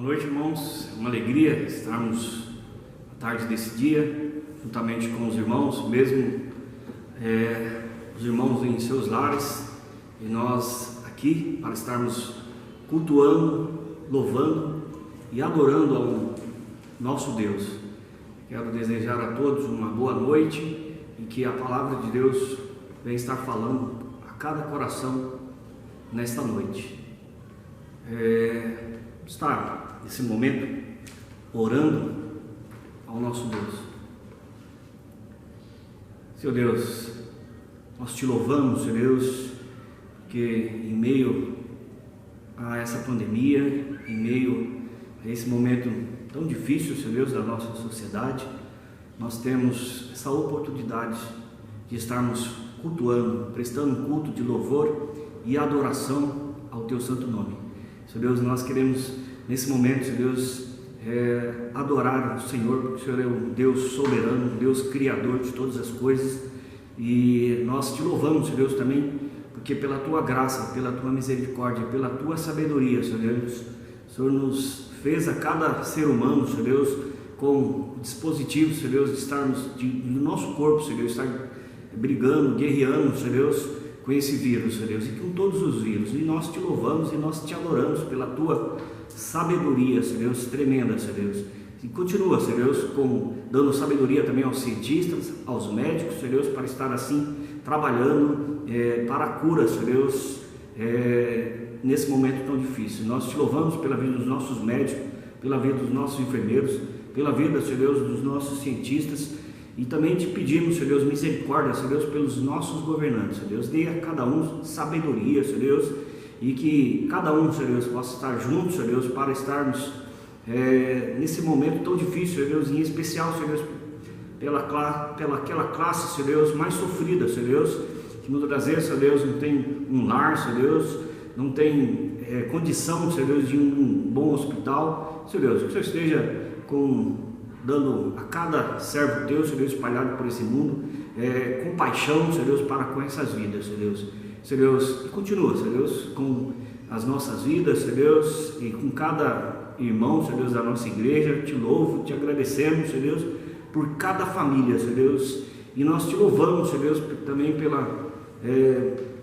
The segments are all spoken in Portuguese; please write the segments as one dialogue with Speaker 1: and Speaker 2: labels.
Speaker 1: Boa noite, irmãos. É uma alegria estarmos à tarde desse dia, juntamente com os irmãos, mesmo os irmãos em seus lares, e nós aqui para estarmos cultuando, louvando e adorando ao nosso Deus. Quero desejar a todos uma boa noite e que a palavra de Deus venha estar falando a cada coração nesta noite. Estar nesse momento orando ao nosso Deus. Senhor Deus, nós te louvamos, Senhor Deus, que em meio a essa pandemia, em meio a esse momento tão difícil, Senhor Deus, da nossa sociedade, nós temos essa oportunidade de estarmos cultuando, prestando um culto de louvor e adoração ao Teu santo nome. Senhor Deus, nós queremos nesse momento, Senhor Deus, adorar o Senhor, porque o Senhor é um Deus soberano, um Deus criador de todas as coisas, e nós te louvamos, Senhor Deus, também, porque pela Tua graça, pela Tua misericórdia, pela Tua sabedoria, Senhor Deus, o Senhor nos fez a cada ser humano, Senhor Deus, com o dispositivo, Senhor Deus, de estarmos, no nosso corpo, Senhor Deus, estar brigando, guerreando, Senhor Deus, com esse vírus, Senhor Deus, e com todos os vírus, e nós te louvamos e nós te adoramos pela Tua sabedoria, Senhor Deus, tremenda, Senhor Deus, e continua, Senhor Deus, dando sabedoria também aos cientistas, aos médicos, Senhor Deus, para estar assim, trabalhando para a cura, Senhor Deus, nesse momento tão difícil. Nós te louvamos pela vida dos nossos médicos, pela vida dos nossos enfermeiros, pela vida, Senhor Deus, dos nossos cientistas, e também te pedimos, Senhor Deus, misericórdia, Senhor Deus, pelos nossos governantes, Senhor Deus, dê a cada um sabedoria, Senhor Deus, e que cada um, Senhor Deus, possa estar junto, Senhor Deus, para estarmos nesse momento tão difícil, Senhor Deus, em especial, Senhor Deus, pela aquela classe, Senhor Deus, mais sofrida, Senhor Deus, que muitas vezes, Senhor Deus, não tem um lar, Senhor Deus, não tem condição, Senhor Deus, de um bom hospital, Senhor Deus, que o Senhor esteja dando a cada servo Teu, Senhor Deus, espalhado por esse mundo, compaixão, Senhor Deus, para com essas vidas, Senhor Deus. Senhor Deus, e continua, Senhor Deus, com as nossas vidas, Senhor Deus, e com cada irmão, Senhor Deus, da nossa igreja. Te louvo, te agradecemos, Senhor Deus, por cada família, Senhor Deus, e nós te louvamos, Senhor Deus, também pela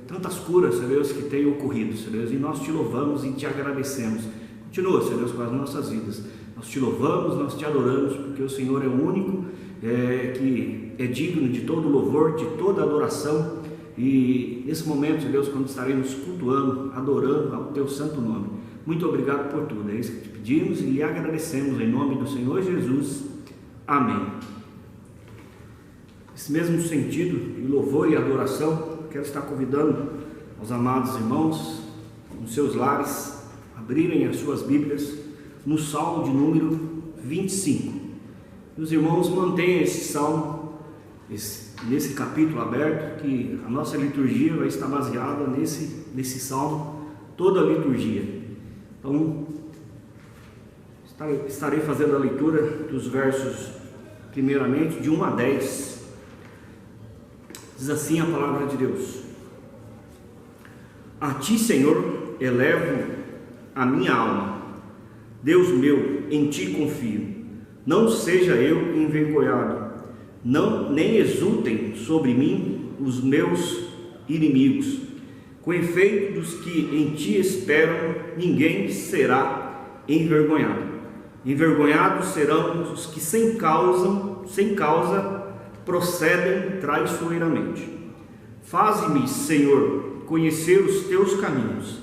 Speaker 1: tantas curas, Senhor Deus, que têm ocorrido, Senhor Deus, e nós te louvamos e te agradecemos. Continua, Senhor Deus, com as nossas vidas. Nós te louvamos, nós te adoramos, porque o Senhor é o único que é digno de todo louvor, de toda adoração. E nesse momento, Senhor Deus, quando estaremos cultuando, adorando ao Teu santo nome, muito obrigado por tudo. É isso que te pedimos e lhe agradecemos em nome do Senhor Jesus. Amém. Nesse mesmo sentido de louvor e adoração, quero estar convidando os amados irmãos, nos seus lares, abrirem as suas Bíblias no Salmo de número 25. E os irmãos mantenham esse salmo, nesse capítulo aberto, que a nossa liturgia vai estar baseada nesse salmo, toda a liturgia. Então, estarei fazendo a leitura dos versos, primeiramente, de 1 a 10. Diz assim a palavra de Deus: A Ti, Senhor, elevo a minha alma. Deus meu, em Ti confio. Não seja eu envergonhado, nem exultem sobre mim os meus inimigos. Com efeito, dos que em Ti esperam, ninguém será envergonhado. Envergonhados serão os que sem causa procedem traiçoeiramente. Faze-me, Senhor, conhecer os Teus caminhos.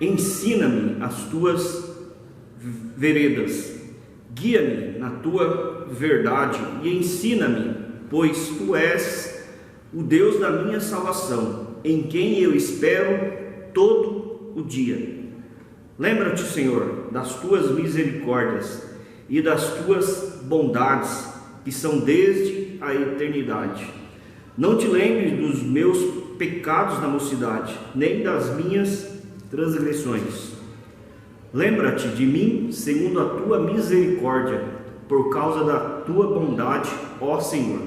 Speaker 1: Ensina-me as Tuas veredas, guia-me na Tua verdade e ensina-me, pois Tu és o Deus da minha salvação, em quem eu espero todo o dia. Lembra-te, Senhor, das Tuas misericórdias e das Tuas bondades, que são desde a eternidade. Não te lembres dos meus pecados da mocidade, nem das minhas transgressões. Lembra-te de mim segundo a Tua misericórdia, por causa da Tua bondade, ó Senhor.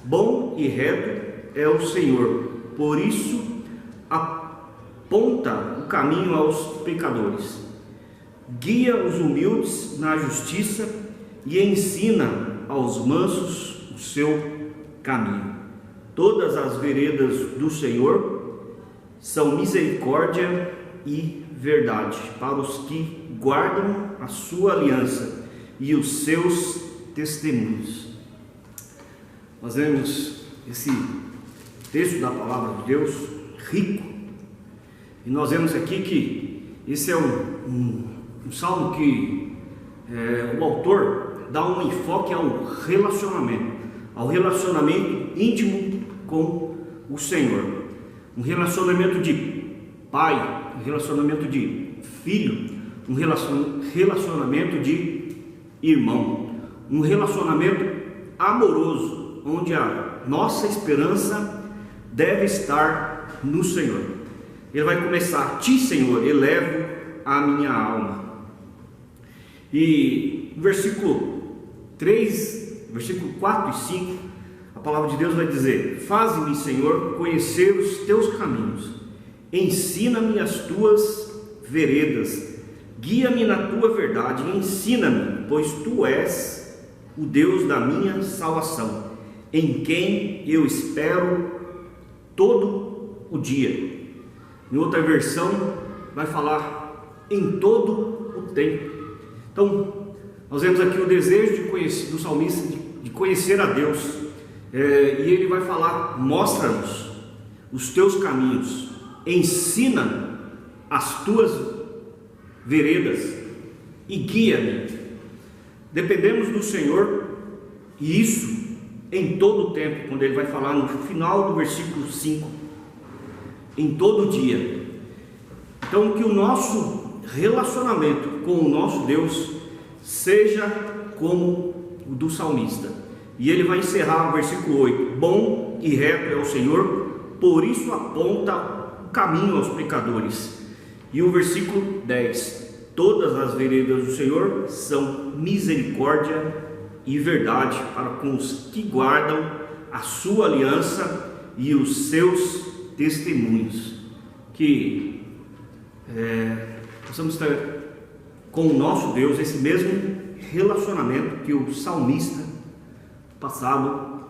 Speaker 1: Bom e reto é o Senhor, por isso aponta o caminho aos pecadores. guia os humildes na justiça e ensina aos mansos o seu caminho. Todas as veredas do Senhor são misericórdia e verdade para os que guardam a sua aliança e os seus testemunhos. Nós vemos esse texto da palavra de Deus rico, e nós vemos aqui que esse é um salmo que o autor dá um enfoque ao relacionamento íntimo com o Senhor, um relacionamento de pai, um relacionamento de filho, um relacionamento de irmão, um relacionamento amoroso, onde a nossa esperança deve estar no Senhor. Ele vai começar: a ti, Senhor, elevo a minha alma. E no versículo 4 e 5, a palavra de Deus vai dizer: faze-me, Senhor, conhecer os teus caminhos, ensina-me as tuas veredas, guia-me na tua verdade, ensina-me, pois tu és o Deus da minha salvação, em quem eu espero todo o dia. Em outra versão vai falar em todo o tempo. Então, nós vemos aqui o desejo do salmista de conhecer a Deus, e ele vai falar: mostra-nos os teus caminhos, ensina as tuas veredas e guia-me. Dependemos do Senhor, e isso em todo o tempo, quando ele vai falar no final do versículo 5, em todo dia. Então, que o nosso relacionamento com o nosso Deus seja como o do salmista. E ele vai encerrar o versículo 8: bom e reto é o Senhor, por isso aponta o caminho aos pecadores. E o versículo 10: todas as veredas do Senhor são misericórdia e verdade para com os que guardam a sua aliança e os seus testemunhos. Que possamos ter com o nosso Deus esse mesmo relacionamento que o salmista passado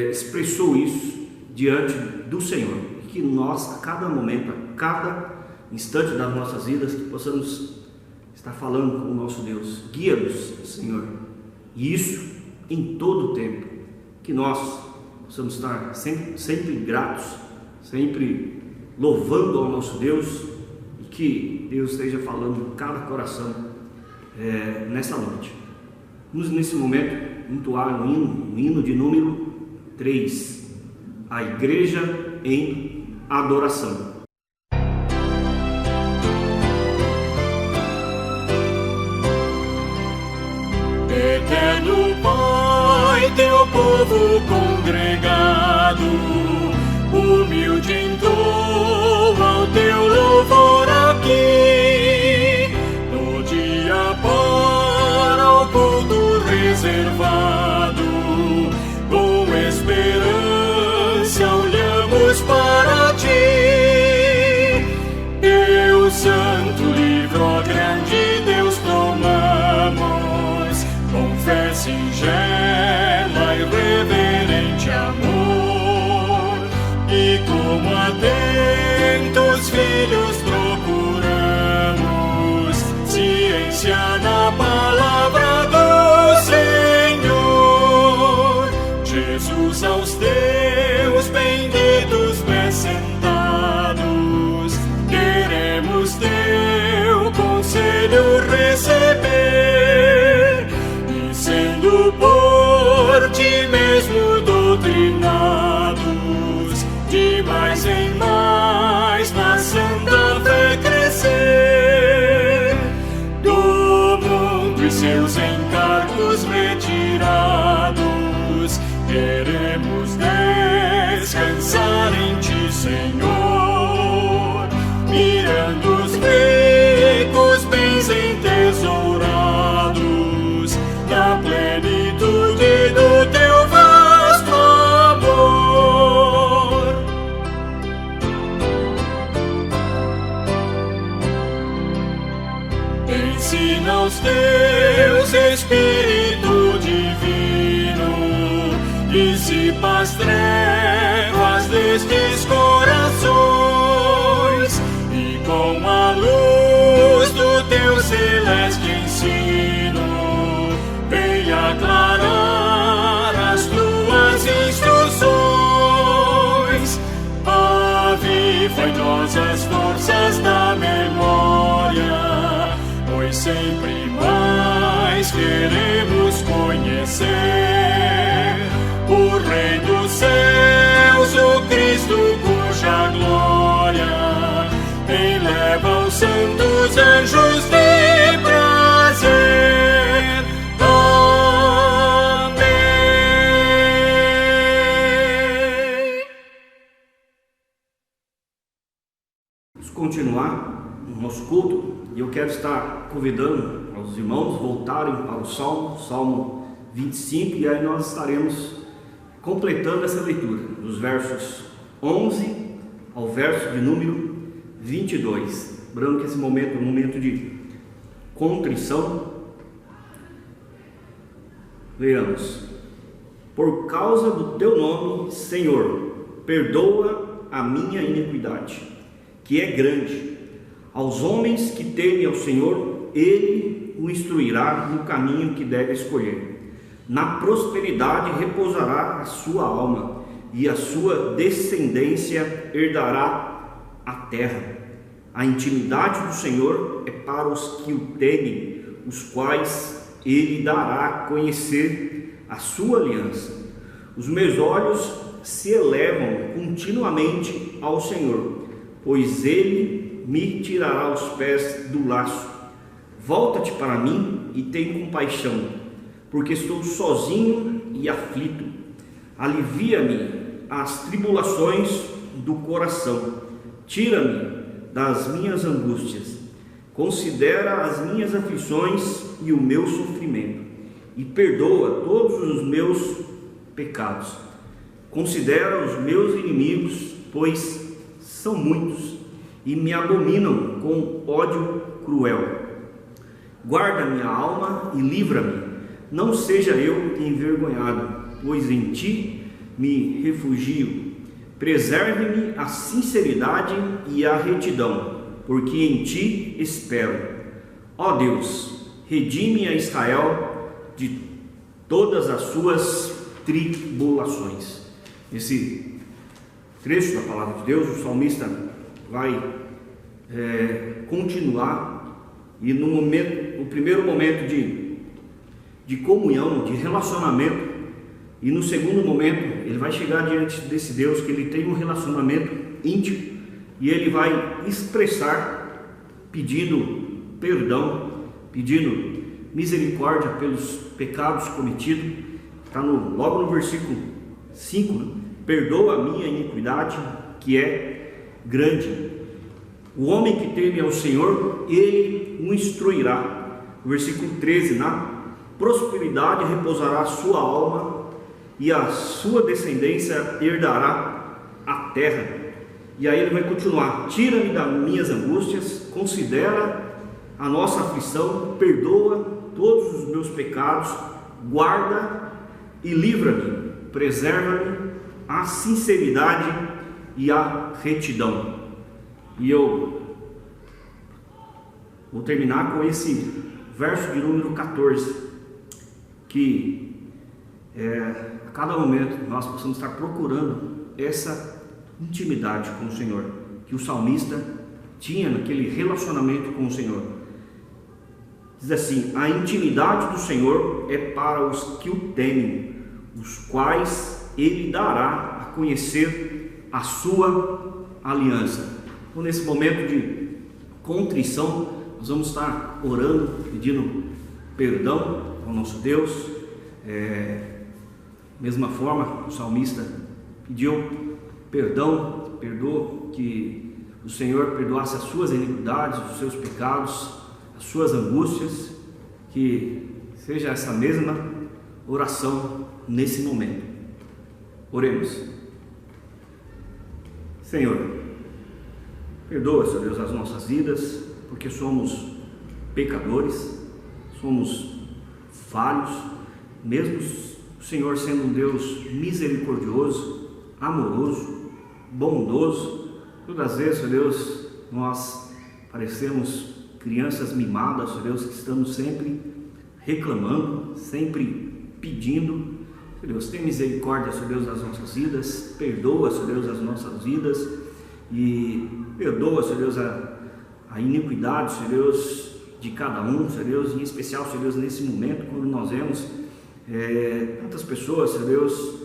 Speaker 1: expressou isso diante do Senhor, e que nós, a cada momento, a cada instante das nossas vidas, que possamos estar falando com o nosso Deus. Guia-nos, Senhor, e isso em todo o tempo, que nós possamos estar sempre gratos, sempre louvando ao nosso Deus, e que Deus esteja falando em cada coração nessa noite. Vamos nesse momento entoar um hino de número 3, a igreja em adoração.
Speaker 2: Eterno Pai, teu povo congregado, humilde entoa o teu louvor aqui, no dia para o culto reservado, com esperança olhamos para ti. Deus santo, livre, ó grande Deus, clamamos, com fé singela e reverente amor, e como atentos filhos procuramos ciência na palavra do Senhor. Jesus, aos teus benditos pés sentados, queremos teu conselho receber, e sendo por ti mesmo doutrinados, de mais em mais na santa fé crescer, do mundo e seus encargos retirados, queremos descansar em ti, Senhor, mirando os ricos bens entesourados na plenitude do teu vasto amor. Deus, Espírito Divino, dissipa as trevas destes corações e com a luz do teu celeste ensino venha aclarar as tuas instruções. Aviva em nós as forças da memória, pois sempre mais queremos conhecer o Rei dos céus, o Cristo cuja glória eleva os santos anjos de prazer. Amém.
Speaker 1: Vamos continuar o nosso culto e eu quero estar convidando os irmãos voltarem para o Salmo 25, e aí nós estaremos completando essa leitura, dos versos 11 ao verso de número 22. Lembrando que esse momento é um momento de contrição. Leamos: por causa do teu nome, Senhor, perdoa a minha iniquidade, que é grande. Aos homens que temem ao Senhor, Ele o instruirá no caminho que deve escolher. Na prosperidade repousará a sua alma, e a sua descendência herdará a terra. A intimidade do Senhor é para os que o temem, os quais Ele dará a conhecer a sua aliança. Os meus olhos se elevam continuamente ao Senhor, pois Ele me tirará os pés do laço. Volta-te para mim e tem compaixão, porque estou sozinho e aflito. Alivia-me as tribulações do coração, tira-me das minhas angústias. Considera as minhas aflições e o meu sofrimento, e perdoa todos os meus pecados. Considera os meus inimigos, pois são muitos, e me abominam com ódio cruel. Guarda minha alma e livra-me, não seja eu envergonhado, pois em ti me refugio. Preserve-me a sinceridade e a retidão, porque em ti espero. Ó Deus, redime a Israel de todas as suas tribulações. Esse trecho da palavra de Deus, o salmista vai continuar, e no primeiro momento de comunhão, de relacionamento, e no segundo momento ele vai chegar diante desse Deus que ele tem um relacionamento íntimo, e ele vai expressar pedindo perdão, pedindo misericórdia pelos pecados cometidos. Está logo no versículo 5, né? Perdoa a minha iniquidade, que é grande. O homem que teme ao Senhor, Ele o instruirá. Versículo 13: na prosperidade repousará a sua alma, e a sua descendência herdará a terra. E aí ele vai continuar: tira-me das minhas angústias, considera a nossa aflição, perdoa todos os meus pecados, guarda e livra-me, preserva-me a sinceridade e a retidão. E eu vou terminar com esse verso de número 14, que a cada momento nós possamos estar procurando essa intimidade com o Senhor, que o salmista tinha naquele relacionamento com o Senhor. Diz assim: a intimidade do Senhor é para os que o temem, os quais Ele dará a conhecer a sua aliança. Então, nesse momento de contrição, nós vamos estar orando, pedindo perdão ao nosso Deus. Mesma forma, o salmista pediu perdão, perdoou, que o Senhor perdoasse as suas iniquidades, os seus pecados, as suas angústias. Que seja essa mesma oração nesse momento. Oremos. Senhor, perdoa, Senhor Deus, as nossas vidas, porque somos pecadores, somos falhos, mesmo o Senhor sendo um Deus misericordioso, amoroso, bondoso. Todas as vezes, Senhor Deus, nós parecemos crianças mimadas, Senhor Deus, que estamos sempre reclamando, sempre pedindo. Senhor Deus, tem misericórdia, Senhor Deus, das nossas vidas, perdoa, Senhor Deus, as nossas vidas e perdoa, Senhor Deus, a iniquidade, Senhor Deus, de cada um, Senhor Deus, em especial, Senhor Deus, nesse momento, quando nós vemos tantas pessoas, Senhor Deus,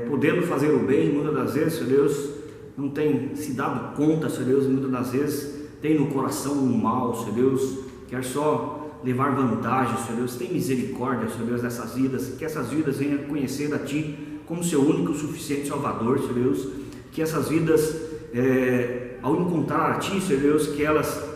Speaker 1: podendo fazer o bem, muitas das vezes, Senhor Deus, não tem se dado conta, Senhor Deus, muitas das vezes tem no coração um mal, Senhor Deus, quer só levar vantagem, Senhor Deus, tem misericórdia, Senhor Deus, dessas vidas, que essas vidas venham conhecer a Ti como seu único e suficiente Salvador, Senhor Deus, que essas vidas, ao encontrar a Ti, Senhor Deus, que elas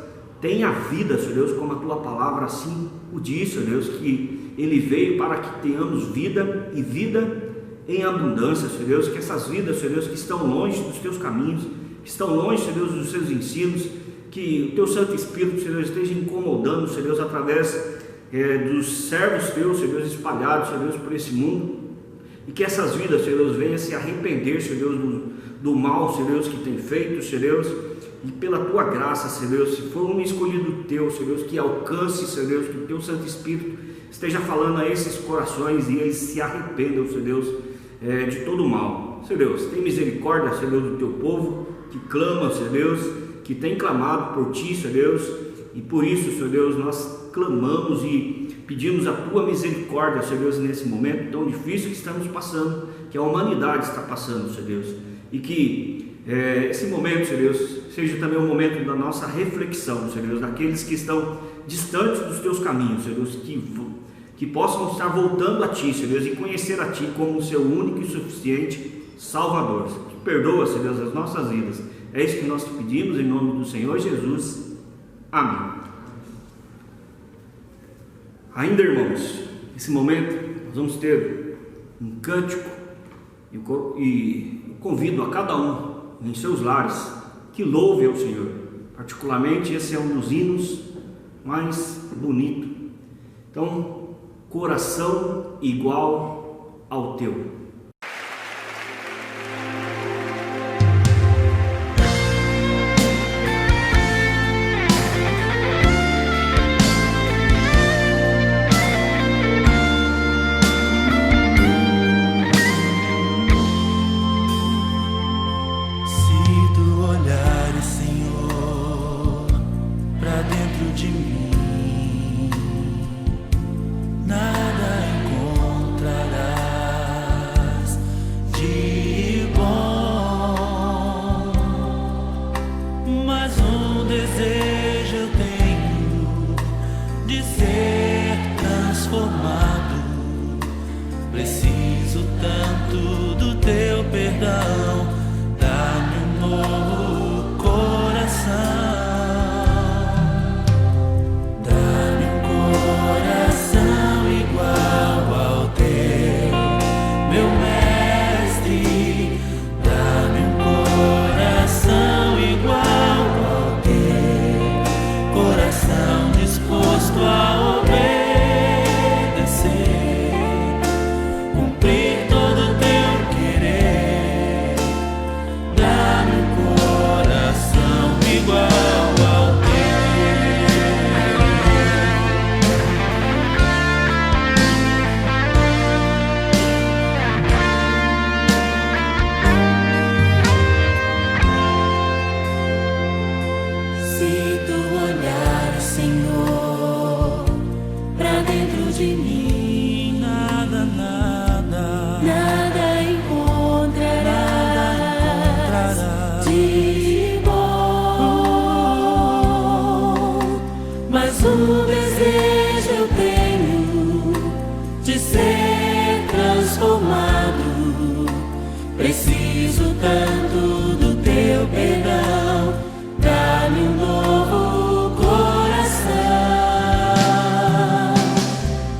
Speaker 1: tenham a vida, Senhor Deus, como a Tua palavra assim o diz, Senhor Deus, que Ele veio para que tenhamos vida e vida em abundância, Senhor Deus, que essas vidas, Senhor Deus, que estão longe dos Teus caminhos, que estão longe, Senhor Deus, dos Seus ensinos, que o Teu Santo Espírito, Senhor Deus, esteja incomodando, Senhor Deus, através dos servos Teus, Senhor Deus, espalhados, Senhor Deus, por esse mundo, e que essas vidas, Senhor Deus, venham se arrepender, Senhor Deus, do mal, Senhor Deus, que tem feito, Senhor Deus, e pela Tua graça, Senhor Deus, se for um escolhido Teu, Senhor Deus, que alcance, Senhor Deus, que o Teu Santo Espírito esteja falando a esses corações e eles se arrependam, Senhor Deus, de todo o mal. Senhor Deus, tem misericórdia, Senhor Deus, do Teu povo, que clama, Senhor Deus, que tem clamado por Ti, Senhor Deus, e por isso, Senhor Deus, nós clamamos e pedimos a Tua misericórdia, Senhor Deus, nesse momento tão difícil que estamos passando, que a humanidade está passando, Senhor Deus, e que esse momento, Senhor Deus, seja também um momento da nossa reflexão, Senhor Deus, daqueles que estão distantes dos Teus caminhos, Senhor Deus, que possam estar voltando a Ti, Senhor Deus, e conhecer a Ti como o seu único e suficiente Salvador. Perdoa, Senhor Deus, as nossas vidas. É isso que nós te pedimos em nome do Senhor Jesus. Amém. Ainda, irmãos, nesse momento nós vamos ter um cântico e convido a cada um em seus lares que louve ao Senhor. Particularmente esse é um dos hinos mais bonito. Então, coração igual ao teu.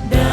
Speaker 3: Dá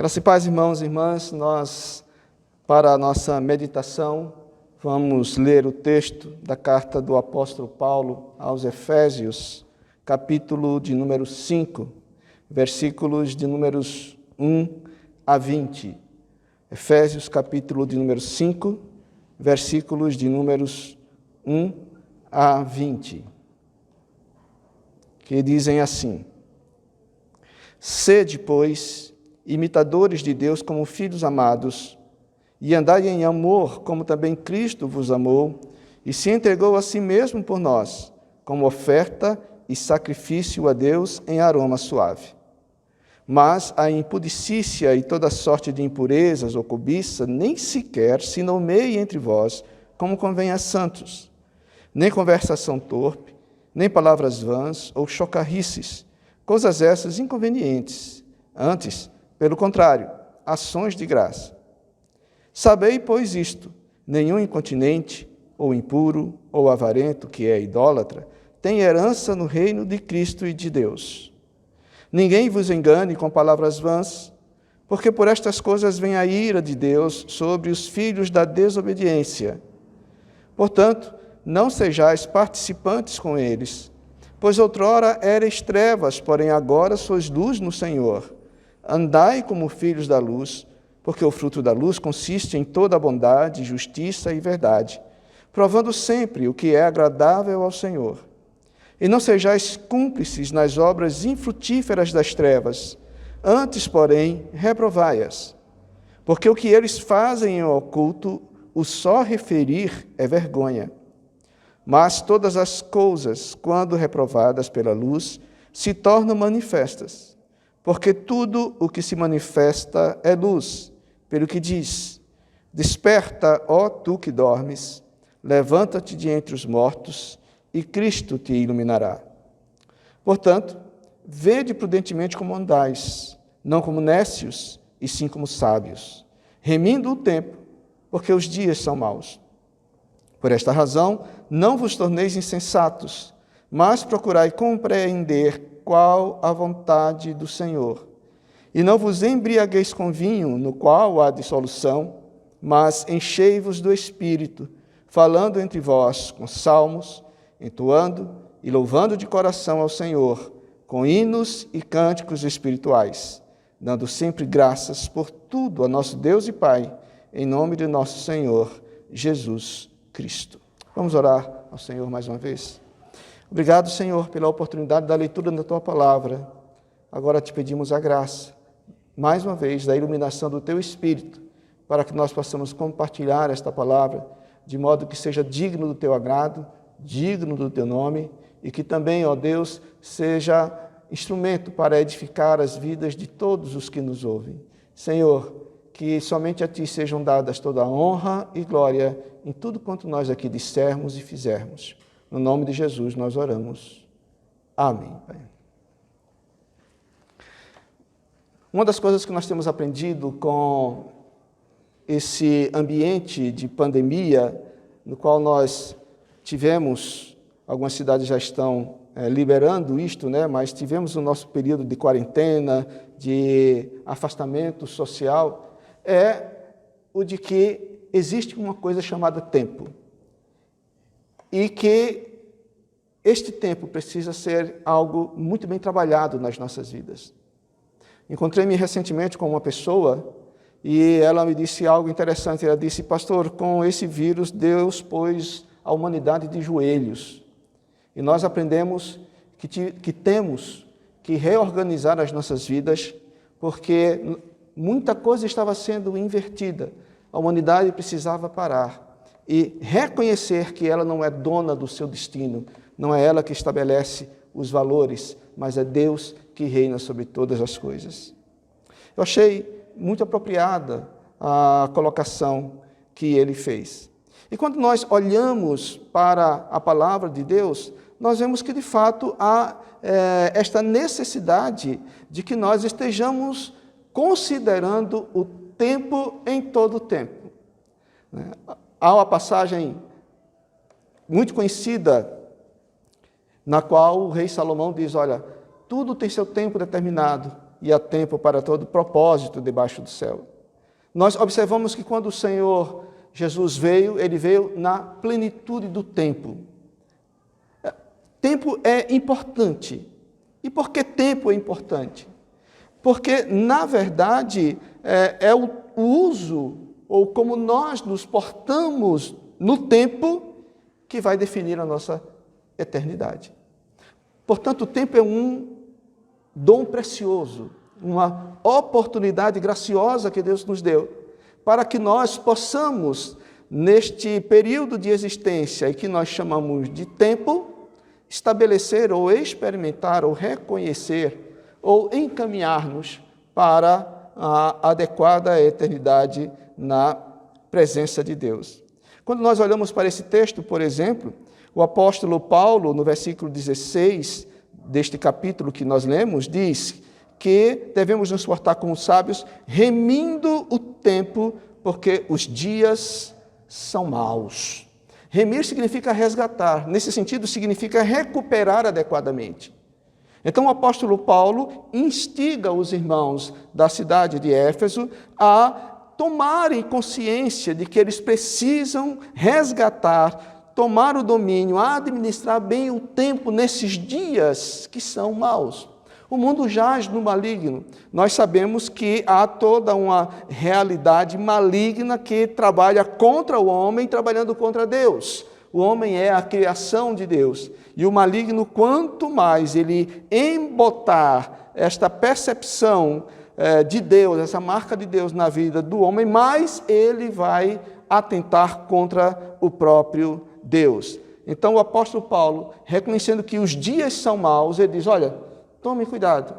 Speaker 3: Graças e paz, irmãos e irmãs, para a nossa meditação, vamos ler o texto da carta do apóstolo Paulo aos Efésios, capítulo de número 5, versículos de números 1 a 20. Efésios, capítulo de número 5, versículos de números 1 a 20, que dizem assim: Sede, pois, imitadores de Deus como filhos amados, e andai em amor, como também Cristo vos amou, e se entregou a si mesmo por nós, como oferta e sacrifício a Deus em aroma suave. Mas a impudicícia e toda sorte de impurezas ou cobiça nem sequer se nomeie entre vós, como convém a santos, nem conversação torpe, nem palavras vãs ou chocarrices, coisas essas inconvenientes, antes, pelo contrário, ações de graça. Sabei, pois, isto: nenhum incontinente, ou impuro, ou avarento, que é idólatra, tem herança no reino de Cristo e de Deus. Ninguém vos engane com palavras vãs, porque por estas coisas vem a ira de Deus sobre os filhos da desobediência. Portanto, não sejais participantes com eles, pois outrora erais trevas, porém agora sois luz no Senhor. Andai como filhos da luz, porque o fruto da luz consiste em toda a bondade, justiça e verdade, provando sempre o que é agradável ao Senhor. E não sejais cúmplices nas obras infrutíferas das trevas, antes, porém, reprovai-as. Porque o que eles fazem em oculto, o só referir é vergonha. Mas todas as coisas, quando reprovadas pela luz, se tornam manifestas. Porque tudo o que se manifesta é luz, pelo que diz: Desperta, ó tu que dormes, levanta-te de entre os mortos, e Cristo te iluminará. Portanto, vede prudentemente como andais, não como nécios, e sim como sábios, remindo o tempo, porque os dias são maus. Por esta razão, não vos torneis insensatos, mas procurai compreender qual a vontade do Senhor. E não vos embriagueis com vinho, no qual há dissolução, mas enchei-vos do Espírito, falando entre vós com salmos, entoando e louvando de coração ao Senhor, com hinos e cânticos espirituais, dando sempre graças por tudo a nosso Deus e Pai, em nome de nosso Senhor Jesus Cristo. Vamos orar ao Senhor mais uma vez. Obrigado, Senhor, pela oportunidade da leitura da Tua Palavra. Agora te pedimos a graça, mais uma vez, da iluminação do Teu Espírito, para que nós possamos compartilhar esta palavra, de modo que seja digno do Teu agrado, digno do Teu nome, e que também, ó Deus, seja instrumento para edificar as vidas de todos os que nos ouvem. Senhor, que somente a Ti sejam dadas toda a honra e glória em tudo quanto nós aqui dissermos e fizermos. No nome de Jesus nós oramos. Amém, Pai. Uma das coisas que nós temos aprendido com esse ambiente de pandemia, no qual nós tivemos, algumas cidades já estão liberando isto, né? Mas tivemos o nosso período de quarentena, de afastamento social, é o de que existe uma coisa chamada tempo. E que este tempo precisa ser algo muito bem trabalhado nas nossas vidas. Encontrei-me recentemente com uma pessoa e ela me disse algo interessante. Ela disse: pastor, com esse vírus Deus pôs a humanidade de joelhos. E nós aprendemos que temos que reorganizar as nossas vidas, porque muita coisa estava sendo invertida. A humanidade precisava parar e reconhecer que ela não é dona do seu destino, não é ela que estabelece os valores, mas é Deus que reina sobre todas as coisas. Eu achei muito apropriada a colocação que ele fez. E quando nós olhamos para a palavra de Deus, nós vemos que, de fato, há esta necessidade de que nós estejamos considerando o tempo em todo o tempo. Há uma passagem muito conhecida, na qual o rei Salomão diz: olha, tudo tem seu tempo determinado, e há tempo para todo propósito debaixo do céu. Nós observamos que quando o Senhor Jesus veio, ele veio na plenitude do tempo. Tempo é importante. E por que tempo é importante? Porque, na verdade, é o uso, ou como nós nos portamos no tempo, que vai definir a nossa eternidade. Portanto, o tempo é um dom precioso, uma oportunidade graciosa que Deus nos deu, para que nós possamos, neste período de existência, e que nós chamamos de tempo, estabelecer ou experimentar ou reconhecer ou encaminhar-nos para a adequada eternidade na presença de Deus. Quando nós olhamos para esse texto, por exemplo, o apóstolo Paulo, no versículo 16 deste capítulo que nós lemos, diz que devemos nos portar como sábios, remindo o tempo, porque os dias são maus. Remir significa resgatar, nesse sentido significa recuperar adequadamente. Então o apóstolo Paulo instiga os irmãos da cidade de Éfeso a tomarem consciência de que eles precisam resgatar, tomar o domínio, administrar bem o tempo nesses dias que são maus. O mundo jaz no maligno. Nós sabemos que há toda uma realidade maligna que trabalha contra o homem, trabalhando contra Deus. O homem é a criação de Deus. E o maligno, quanto mais ele embotar esta percepção de Deus, essa marca de Deus na vida do homem, mais ele vai atentar contra o próprio Deus. Então o apóstolo Paulo, reconhecendo que os dias são maus, ele diz, olha, tomem cuidado,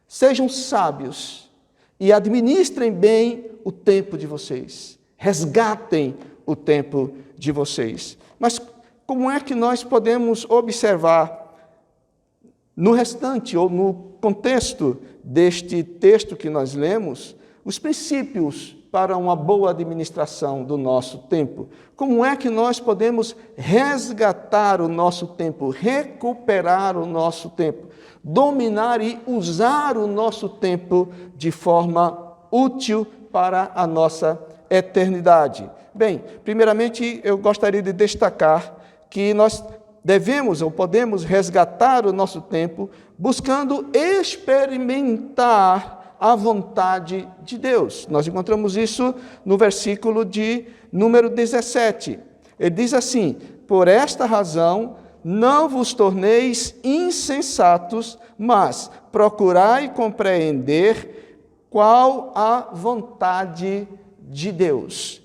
Speaker 3: sejam sábios e administrem bem o tempo de vocês, resgatem o tempo de vocês. Mas como é que nós podemos observar no restante ou no contexto deste texto que nós lemos, os princípios para uma boa administração do nosso tempo? Como é que nós podemos resgatar o nosso tempo, recuperar o nosso tempo, dominar e usar o nosso tempo de forma útil para a nossa eternidade? Bem, primeiramente eu gostaria de destacar que nós devemos ou podemos resgatar o nosso tempo buscando experimentar a vontade de Deus. Nós encontramos isso no versículo de número 17. Ele diz assim, por esta razão, não vos torneis insensatos, mas procurai compreender qual a vontade de Deus.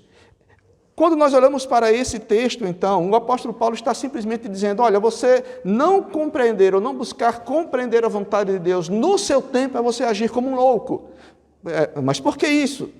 Speaker 3: Quando nós olhamos para esse texto, então, o apóstolo Paulo está simplesmente dizendo, olha, você não compreender ou não buscar compreender a vontade de Deus no seu tempo é você agir como um louco. Mas por que isso?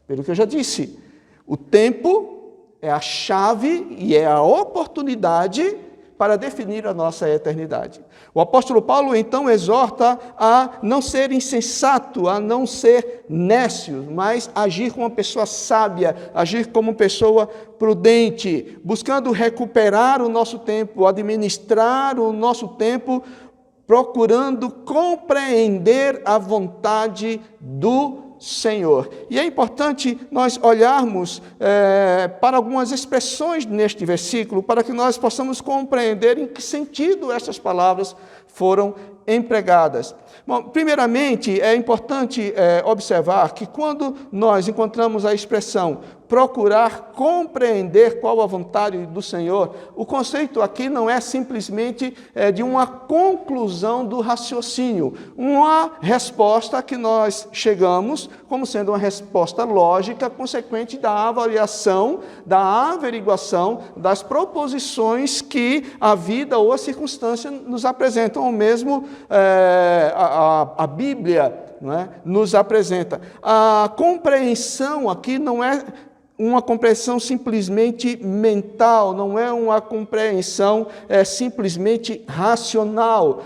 Speaker 3: Pelo que eu já disse, o tempo é a chave e é a oportunidade para definir a nossa eternidade. O apóstolo Paulo, então, exorta a não ser insensato, a não ser nécio, mas agir como uma pessoa sábia, agir como uma pessoa prudente, buscando recuperar o nosso tempo, administrar o nosso tempo, procurando compreender a vontade do Senhor. E é importante nós olharmos para algumas expressões neste versículo, para que nós possamos compreender em que sentido essas palavras foram empregadas. Bom, primeiramente, é importante observar que quando nós encontramos a expressão procurar compreender qual a vontade do Senhor, o conceito aqui não é simplesmente de uma conclusão do raciocínio, uma resposta que nós chegamos como sendo uma resposta lógica, consequente da avaliação, da averiguação das proposições que a vida ou a circunstância nos apresentam, ou mesmo a Bíblia, não é, nos apresenta. A compreensão aqui não é uma compreensão simplesmente mental, não é uma compreensão simplesmente racional.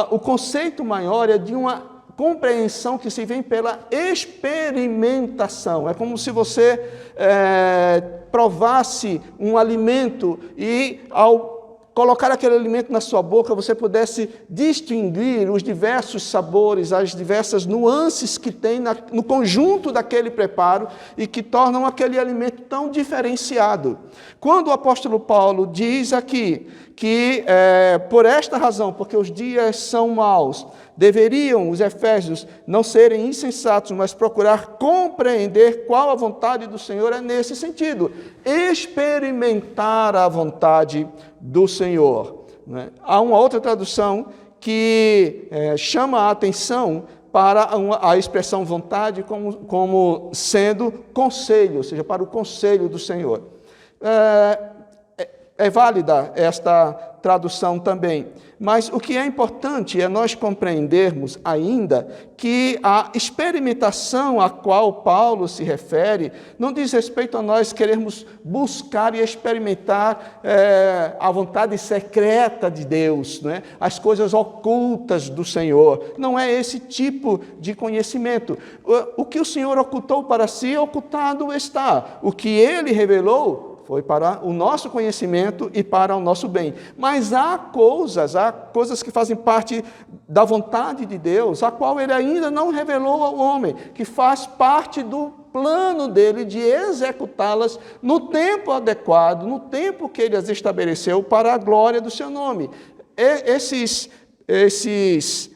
Speaker 3: O conceito maior é de uma compreensão que se vem pela experimentação. É como se você provasse um alimento e, ao colocar aquele alimento na sua boca, você pudesse distinguir os diversos sabores, as diversas nuances que tem no conjunto daquele preparo e que tornam aquele alimento tão diferenciado. Quando o apóstolo Paulo diz aqui que por esta razão, porque os dias são maus, deveriam os efésios não serem insensatos, mas procurar compreender qual a vontade do Senhor, é nesse sentido, experimentar a vontade do Senhor. Há uma outra tradução que chama a atenção para a expressão vontade como sendo conselho, ou seja, para o conselho do Senhor. É válida esta tradução também, mas o que é importante é nós compreendermos ainda que a experimentação a qual Paulo se refere não diz respeito a nós querermos buscar e experimentar a vontade secreta de Deus, né? As coisas ocultas do Senhor. Não é esse tipo de conhecimento. O que o Senhor ocultou para si, ocultado está. O que Ele revelou foi para o nosso conhecimento e para o nosso bem. Mas há coisas que fazem parte da vontade de Deus, a qual Ele ainda não revelou ao homem, que faz parte do plano dele de executá-las no tempo adequado, no tempo que Ele as estabeleceu para a glória do seu nome. Esses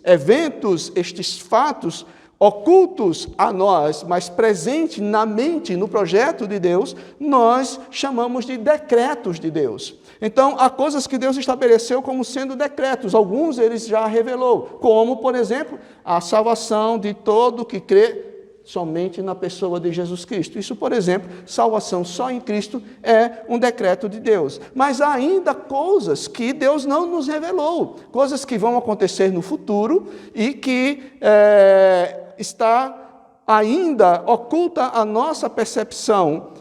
Speaker 3: eventos, estes fatos, ocultos a nós, mas presentes na mente, no projeto de Deus, nós chamamos de decretos de Deus. Então, há coisas que Deus estabeleceu como sendo decretos, alguns Ele já revelou, como, por exemplo, a salvação de todo que crê somente na pessoa de Jesus Cristo. Isso, por exemplo, salvação só em Cristo é um decreto de Deus. Mas há ainda coisas que Deus não nos revelou, coisas que vão acontecer no futuro e que está ainda oculta a nossa percepção.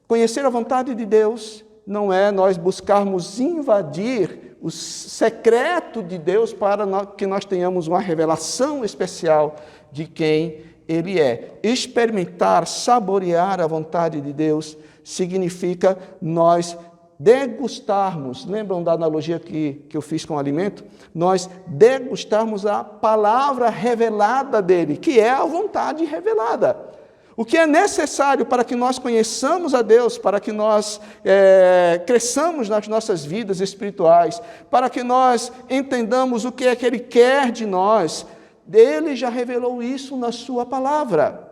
Speaker 3: Conhecer a vontade de Deus não é nós buscarmos invadir o secreto de Deus para que nós tenhamos uma revelação especial de quem Ele é. Experimentar, saborear a vontade de Deus significa nós degustarmos, lembram da analogia que eu fiz com o alimento? Nós degustarmos a palavra revelada dele, que é a vontade revelada. O que é necessário para que nós conheçamos a Deus, para que nós cresçamos nas nossas vidas espirituais, para que nós entendamos o que é que Ele quer de nós, Ele já revelou isso na sua palavra.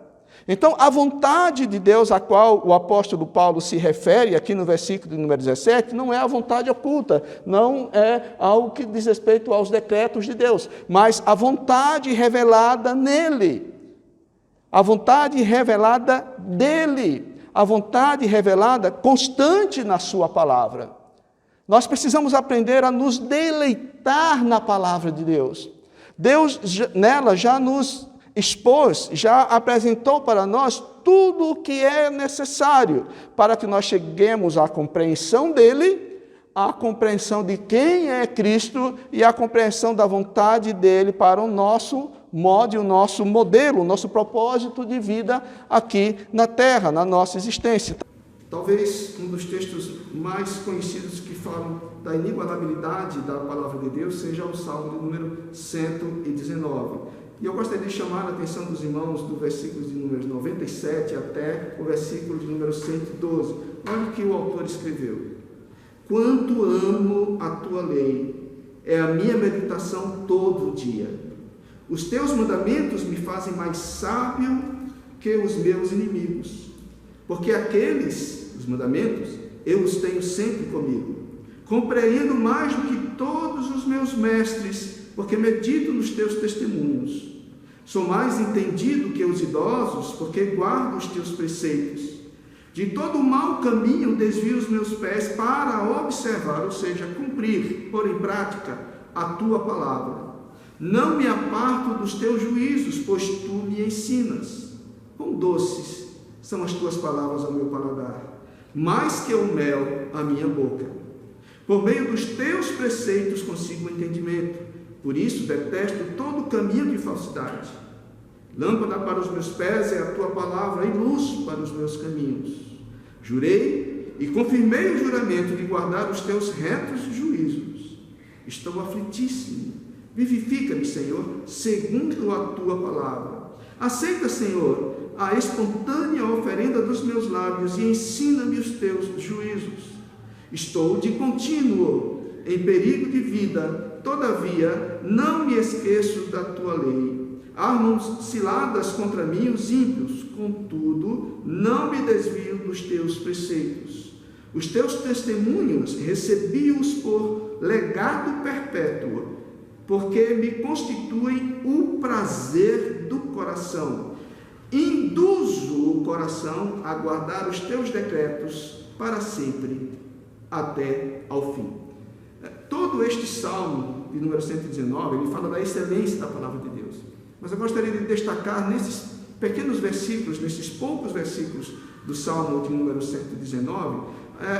Speaker 3: Então, a vontade de Deus a qual o apóstolo Paulo se refere aqui no versículo de número 17, não é a vontade oculta, não é algo que diz respeito aos decretos de Deus, mas a vontade revelada nele, a vontade revelada dele, a vontade revelada constante na sua palavra. Nós precisamos aprender a nos deleitar na palavra de Deus. Deus nela já nos expôs, já apresentou para nós tudo o que é necessário para que nós cheguemos à compreensão dele, à compreensão de quem é Cristo e à compreensão da vontade dele para o nosso modo, o nosso modelo, o nosso propósito de vida aqui na terra, na nossa existência. Talvez um dos textos mais conhecidos que falam da inigualabilidade da palavra de Deus seja o Salmo de número 119. E eu gostaria de chamar a atenção dos irmãos do versículo de número 97 até o versículo de número 112. Olha o que o autor escreveu. Quanto amo a tua lei, é a minha meditação todo o dia. Os teus mandamentos me fazem mais sábio que os meus inimigos, porque os mandamentos, eu os tenho sempre comigo. Compreendo mais do que todos os meus mestres, porque medito nos teus testemunhos. Sou mais entendido que os idosos, porque guardo os teus preceitos. De todo mau caminho desvio os meus pés para observar, ou seja, cumprir, pôr em prática a tua palavra. Não me aparto dos teus juízos, pois tu me ensinas. Quão doces são as tuas palavras ao meu paladar, mais que o mel à minha boca. Por meio dos teus preceitos consigo o entendimento. Por isso detesto todo caminho de falsidade. Lâmpada para os meus pés é a tua palavra e luz para os meus caminhos. Jurei e confirmei o juramento de guardar os teus retos juízos. Estou aflitíssimo. Vivifica-me, Senhor, segundo a tua palavra. Aceita, Senhor, a espontânea oferenda dos meus lábios e ensina-me os teus juízos. Estou de contínuo em perigo de vida, todavia não me esqueço da tua lei. Armam ciladas contra mim os ímpios, contudo não me desvio dos teus preceitos. Os teus testemunhos recebi-os por legado perpétuo, porque me constituem o prazer do coração. Induzo o coração a guardar os teus decretos para sempre, até ao fim. Todo este salmo de número 119, ele fala da excelência da palavra de Deus. Mas eu gostaria de destacar nesses pequenos versículos, nesses poucos versículos do salmo de número 119,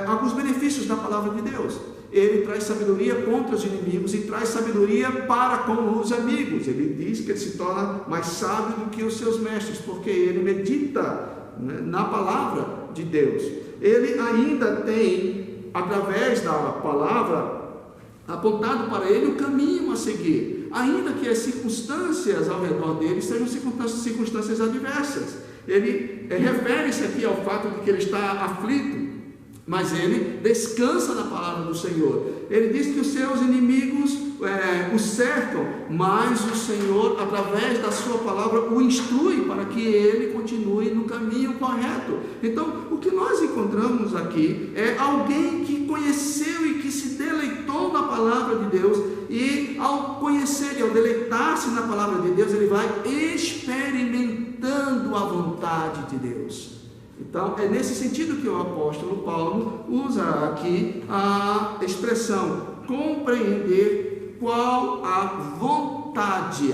Speaker 3: alguns benefícios da palavra de Deus. Ele traz sabedoria contra os inimigos e traz sabedoria para com os amigos. Ele diz que ele se torna mais sábio do que os seus mestres, porque ele medita, né, na palavra de Deus. Ele ainda tem, através da palavra, apontado para ele o caminho a seguir, ainda que as circunstâncias ao redor dele sejam circunstâncias adversas. Ele refere-se aqui ao fato de que ele está aflito, mas ele descansa na palavra do Senhor. Ele diz que os seus inimigos o cercam, mas o Senhor, através da sua palavra, o instrui para que ele continue no caminho correto. Então, o que nós encontramos aqui é alguém que conheceu e que se deleitou na palavra de Deus, e ao conhecer e ao deleitar-se na palavra de Deus, ele vai experimentando a vontade de Deus. Então, é nesse sentido que o apóstolo Paulo usa aqui a expressão compreender qual a vontade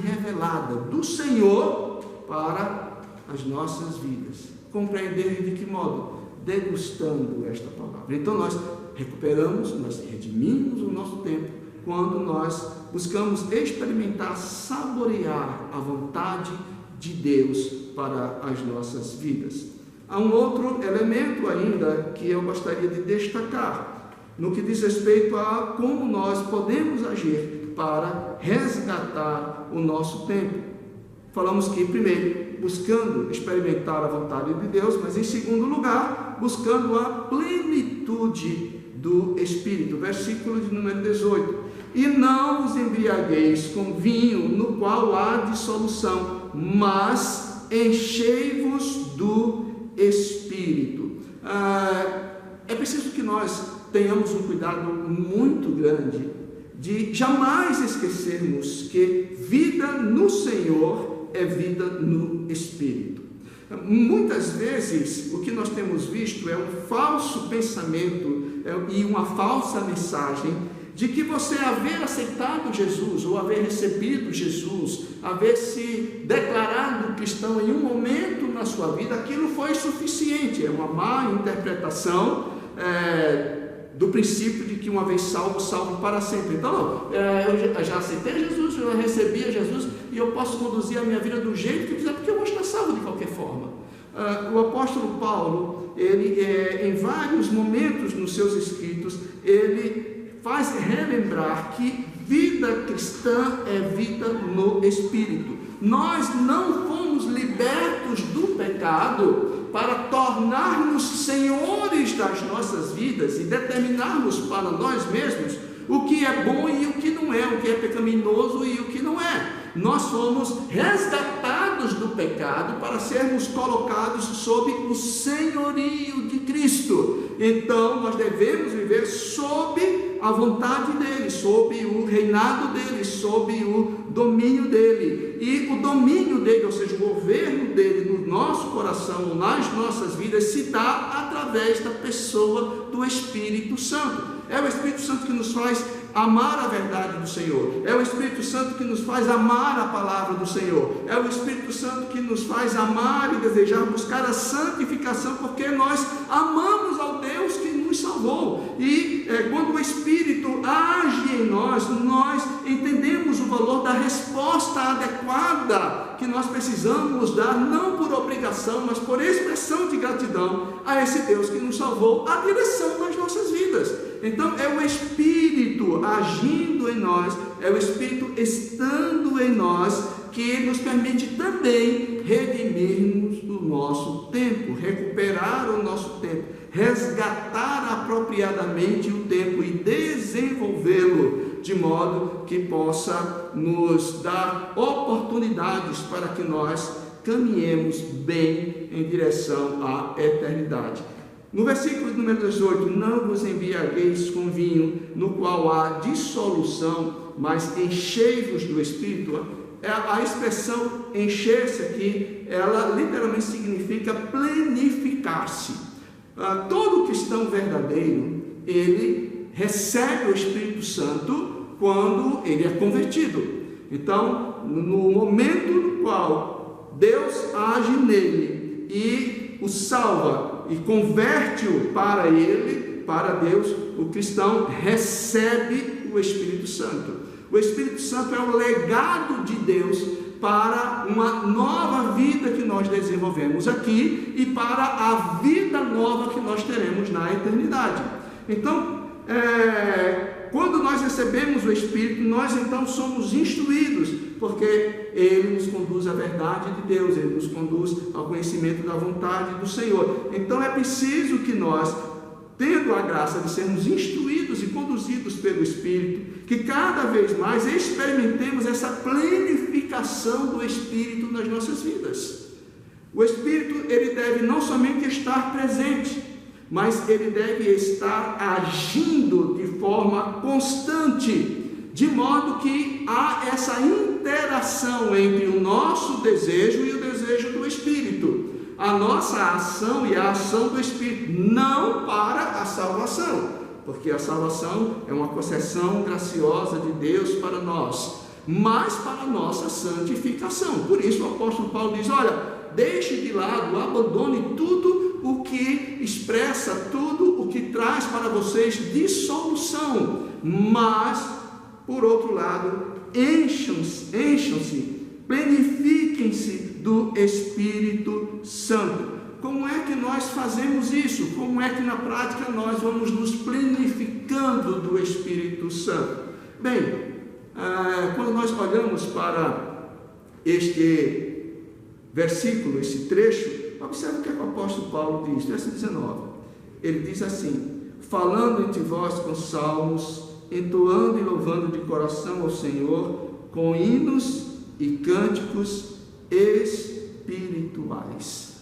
Speaker 3: revelada do Senhor para as nossas vidas. Compreender de que modo? Degustando esta palavra. Então, nós recuperamos, nós redimimos o nosso tempo quando nós buscamos experimentar, saborear a vontade de Deus para as nossas vidas. Há um outro elemento ainda que eu gostaria de destacar, no que diz respeito a como nós podemos agir para resgatar o nosso tempo. Falamos que, primeiro, buscando experimentar a vontade de Deus, mas em segundo lugar, buscando a plenitude do Espírito. Versículo de número 18. E não vos embriagueis com vinho, no qual há dissolução, mas enchei-vos do Espírito. É preciso que nós tenhamos um cuidado muito grande de jamais esquecermos que vida no Senhor é vida no Espírito. Muitas vezes o que nós temos visto é um falso pensamento e uma falsa mensagem de que você haver aceitado Jesus, ou haver recebido Jesus, haver se declarado cristão em um momento na sua vida, aquilo foi suficiente. É uma má interpretação do princípio de que uma vez salvo, salvo para sempre. Então, eu já aceitei Jesus, eu recebi a Jesus, e eu posso conduzir a minha vida do jeito que eu quiser, porque eu vou estar salvo de qualquer forma. O apóstolo Paulo, ele em vários momentos nos seus escritos, ele faz relembrar que vida cristã é vida no Espírito. Nós não fomos libertos do pecado para tornarmos senhores das nossas vidas e determinarmos para nós mesmos o que é bom e o que não é, o que é pecaminoso e o que não é. Nós fomos resgatados do pecado para sermos colocados sob o senhorio de Cristo. Então nós devemos viver sob a vontade dele, sob o reinado dele, sob o domínio dele. E o domínio dele, ou seja, o governo dele no nosso coração, nas nossas vidas, se dá através da pessoa do Espírito Santo. É o Espírito Santo que nos faz amar a verdade do Senhor. É o Espírito Santo que nos faz amar a palavra do Senhor. É o Espírito Santo que nos faz amar e desejar buscar a santificação, porque nós amamos ao Deus que nos salvou. E quando o Espírito age em nós, nós entendemos o valor da resposta adequada que nós precisamos dar, não por obrigação, mas por expressão de gratidão a esse Deus que nos salvou, a direção das nossas vidas. Então é o Espírito agindo em nós, é o Espírito estando em nós, que nos permite também redimirmos o nosso tempo, recuperar o nosso tempo, resgatar apropriadamente o tempo e desenvolvê-lo de modo que possa nos dar oportunidades para que nós caminhemos bem em direção à eternidade. No versículo número 18, não vos embriagueis com vinho, no qual há dissolução, mas enchei-vos do Espírito. A expressão encher-se aqui, ela literalmente significa plenificar-se. Todo cristão verdadeiro, ele recebe o Espírito Santo quando ele é convertido. Então, no momento no qual Deus age nele e o salva e converte-o para ele, para Deus, o cristão recebe o Espírito Santo. O Espírito Santo é o legado de Deus para uma nova vida que nós desenvolvemos aqui e para a vida nova que nós teremos na eternidade. Então, quando nós recebemos o Espírito, nós então somos instruídos, porque Ele nos conduz à verdade de Deus, Ele nos conduz ao conhecimento da vontade do Senhor. Então é preciso que nós, tendo a graça de sermos instruídos e conduzidos pelo Espírito, que cada vez mais experimentemos essa plenificação do Espírito nas nossas vidas. O Espírito, ele deve não somente estar presente, mas ele deve estar agindo de forma constante, de modo que há essa interação entre o nosso desejo e o desejo do Espírito. A nossa ação e a ação do Espírito, não para a salvação, porque a salvação é uma concessão graciosa de Deus para nós, mas para a nossa santificação. Por isso o apóstolo Paulo diz, olha, deixe de lado, abandone tudo o que expressa, tudo o que traz para vocês dissolução, mas, por outro lado, encham-se, plenifiquem-se do Espírito Santo. Como é que nós fazemos isso? Como é que na prática nós vamos nos plenificando do Espírito Santo? Bem, quando nós olhamos para este versículo, esse trecho, observe o que o apóstolo Paulo diz, verso 19. Ele diz assim, falando entre vós com salmos, entoando e louvando de coração ao Senhor, com hinos e cânticos espirituais.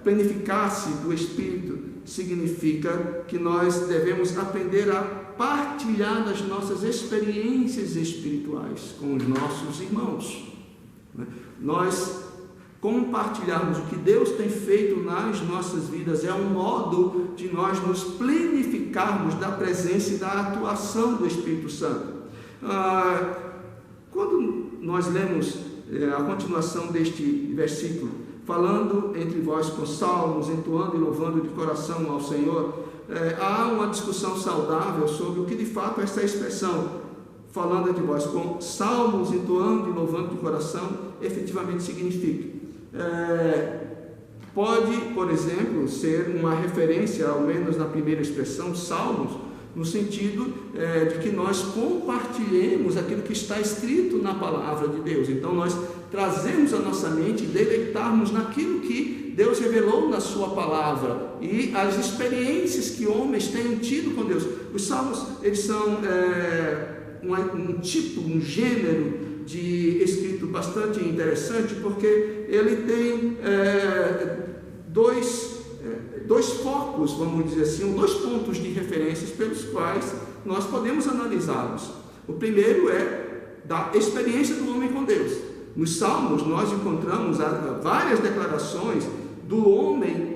Speaker 3: Planificar-se do Espírito significa que nós devemos aprender a partilhar das nossas experiências espirituais com os nossos irmãos. Nós compartilharmos o que Deus tem feito nas nossas vidas é um modo de nós nos planificarmos da presença e da atuação do Espírito Santo. Quando nós lemos a continuação deste versículo, falando entre vós com salmos, entoando e louvando de coração ao Senhor, há uma discussão saudável sobre o que de fato essa expressão, falando entre vós com salmos, entoando e louvando de coração, efetivamente significa. Pode, por exemplo, ser uma referência, ao menos na primeira expressão, salmos, no sentido de que nós compartilhemos aquilo que está escrito na palavra de Deus. Então nós trazemos a nossa mente e deleitarmos naquilo que Deus revelou na sua palavra e as experiências que homens têm tido com Deus. Os salmos, eles são um tipo, um gênero de escrito bastante interessante, porque ele tem dois focos, vamos dizer assim, dois pontos de referências pelos quais nós podemos analisá-los. O primeiro é da experiência do homem com Deus. Nos Salmos nós encontramos várias declarações do homem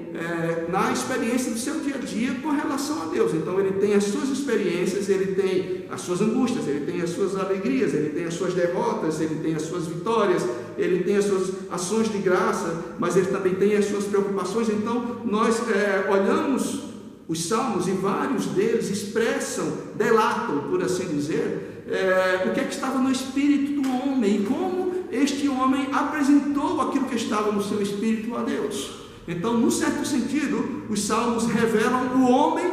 Speaker 3: na experiência do seu dia a dia com relação a Deus. Então ele tem as suas experiências, ele tem as suas angústias, ele tem as suas alegrias, ele tem as suas derrotas, ele tem as suas vitórias, ele tem as suas ações de graça, mas ele também tem as suas preocupações. Então nós olhamos os salmos e vários deles delatam, por assim dizer, o que é que estava no espírito do homem e como este homem apresentou aquilo que estava no seu espírito a Deus. Então, num certo sentido, os salmos revelam o homem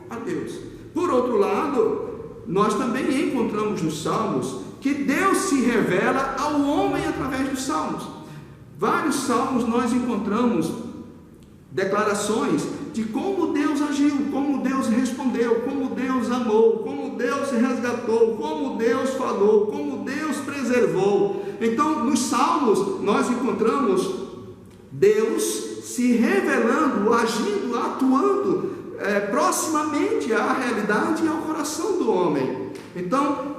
Speaker 3: a Deus. Por outro lado, nós também encontramos nos salmos que Deus se revela ao homem através dos salmos. Vários salmos nós encontramos declarações de como Deus agiu, como Deus respondeu, como Deus amou, como Deus resgatou, como Deus falou, como Deus preservou. Então, nos salmos nós encontramos Deus se revelando, agindo, atuando proximamente à realidade e ao coração do homem. Então,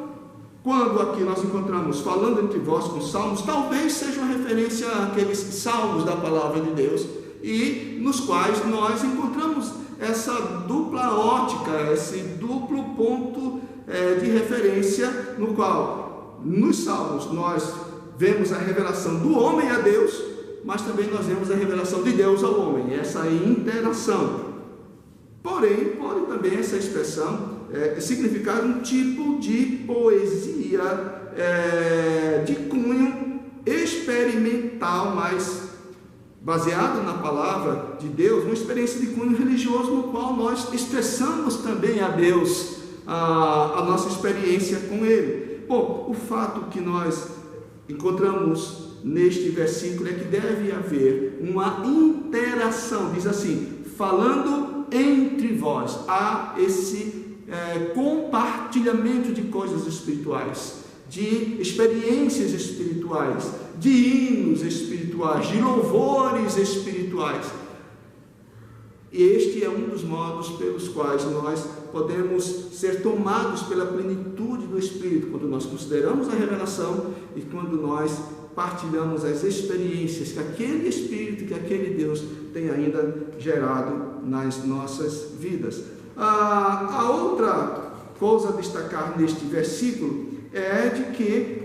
Speaker 3: quando aqui nós encontramos falando entre vós com salmos, talvez seja uma referência àqueles salmos da palavra de Deus, e nos quais nós encontramos essa dupla ótica, esse duplo ponto de referência, no qual nos salmos nós vemos a revelação do homem a Deus, mas também nós vemos a revelação de Deus ao homem, essa interação. Porém, pode também essa expressão significar um tipo de poesia de cunho experimental, mas baseado na palavra de Deus, uma experiência de cunho religioso, no qual nós expressamos também a Deus a nossa experiência com Ele. Bom, o fato que nós encontramos neste versículo é que deve haver uma interação, diz assim, falando entre vós, há esse compartilhamento de coisas espirituais, de experiências espirituais, de hinos espirituais, de louvores espirituais. E este é um dos modos pelos quais nós podemos ser tomados pela plenitude do Espírito, quando nós consideramos a revelação e quando nós partilhamos as experiências que aquele Espírito, que aquele Deus tem ainda gerado nas nossas vidas. A outra coisa a destacar neste versículo é de que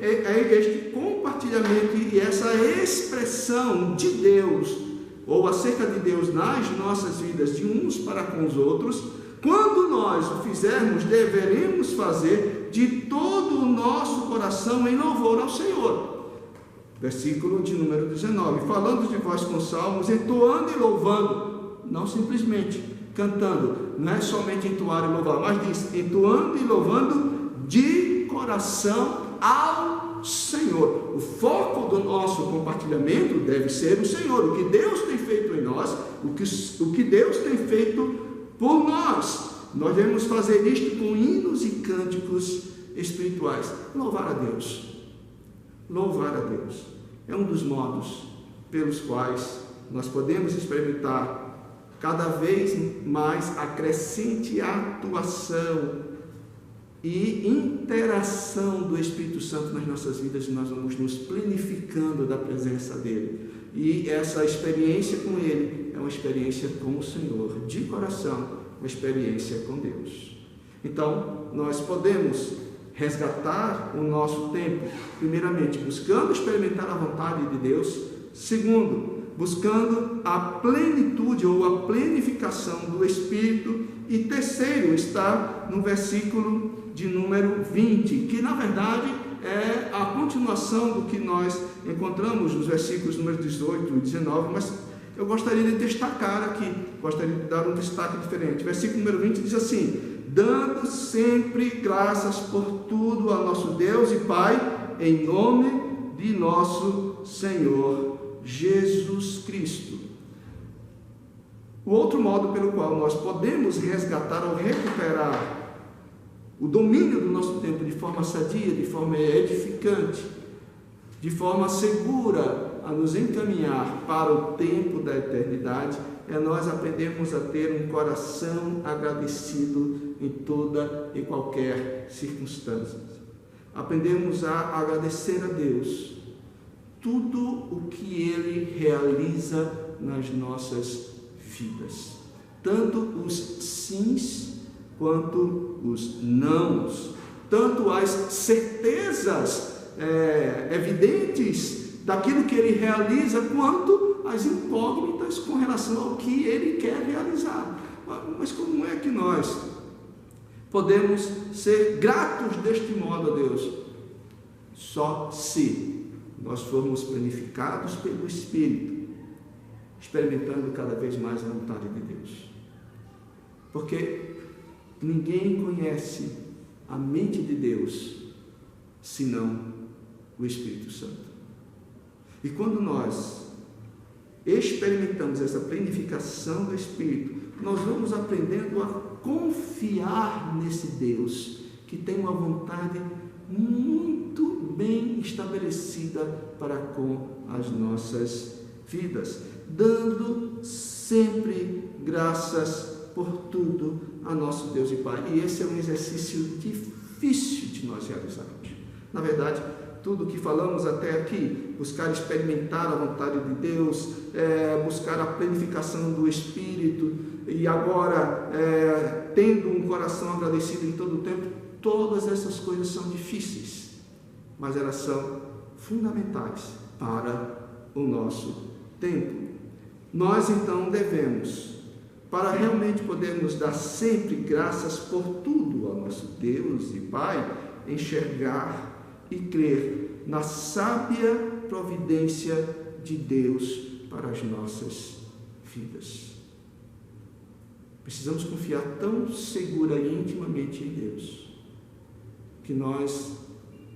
Speaker 3: este compartilhamento e essa expressão de Deus, ou acerca de Deus nas nossas vidas, de uns para com os outros, quando nós o fizermos, deveremos fazer de todo o nosso coração em louvor ao Senhor. Versículo de número 19, falando de vós com salmos, entoando e louvando, não simplesmente cantando, não é somente entoar e louvar, mas diz, entoando e louvando de coração ao Senhor. O foco do nosso compartilhamento deve ser o Senhor, o que Deus tem feito em nós, o que Deus tem feito por nós. Nós devemos fazer isto com hinos e cânticos espirituais. Louvar a Deus. Louvar a Deus é um dos modos pelos quais nós podemos experimentar cada vez mais a crescente atuação e interação do Espírito Santo nas nossas vidas, e nós vamos nos plenificando da presença dele. E essa experiência com ele é uma experiência com o Senhor, de coração, uma experiência com Deus. Então, nós podemos resgatar o nosso tempo, primeiramente, buscando experimentar a vontade de Deus. Segundo, buscando a plenitude ou a plenificação do Espírito. E terceiro, está no versículo de número 20, que na verdade é a continuação do que nós encontramos nos versículos número 18 e 19, mas eu gostaria de destacar aqui, gostaria de dar um destaque diferente. Versículo número 20 diz assim: dando sempre graças por tudo a nosso Deus e Pai, em nome de nosso Senhor Jesus Cristo. O outro modo pelo qual nós podemos resgatar ou recuperar o domínio do nosso tempo de forma sadia, de forma edificante, de forma segura a nos encaminhar para o tempo da eternidade, é nós aprendermos a ter um coração agradecido em toda e qualquer circunstância. Aprendemos a agradecer a Deus tudo o que Ele realiza nas nossas vidas, tanto os sims quanto os nãos, tanto as certezas evidentes daquilo que Ele realiza, quanto as incógnitas com relação ao que Ele quer realizar. Mas como é que nós podemos ser gratos deste modo a Deus? Só se nós formos planificados pelo Espírito, experimentando cada vez mais a vontade de Deus. Porque ninguém conhece a mente de Deus senão o Espírito Santo. E quando nós experimentamos essa planificação do Espírito, nós vamos aprendendo a confiar nesse Deus que tem uma vontade muito bem estabelecida para com as nossas vidas, dando sempre graças por tudo a nosso Deus e Pai. E esse é um exercício difícil de nós realizarmos. Na verdade, tudo que falamos até aqui, buscar experimentar a vontade de Deus, buscar a planificação do Espírito, e agora tendo um coração agradecido em todo o tempo, todas essas coisas são difíceis, mas elas são fundamentais para o nosso tempo. Nós então devemos, para realmente podermos dar sempre graças por tudo ao nosso Deus e Pai, enxergar e crer na sábia providência de Deus para as nossas vidas. Precisamos confiar tão segura e intimamente em Deus, que nós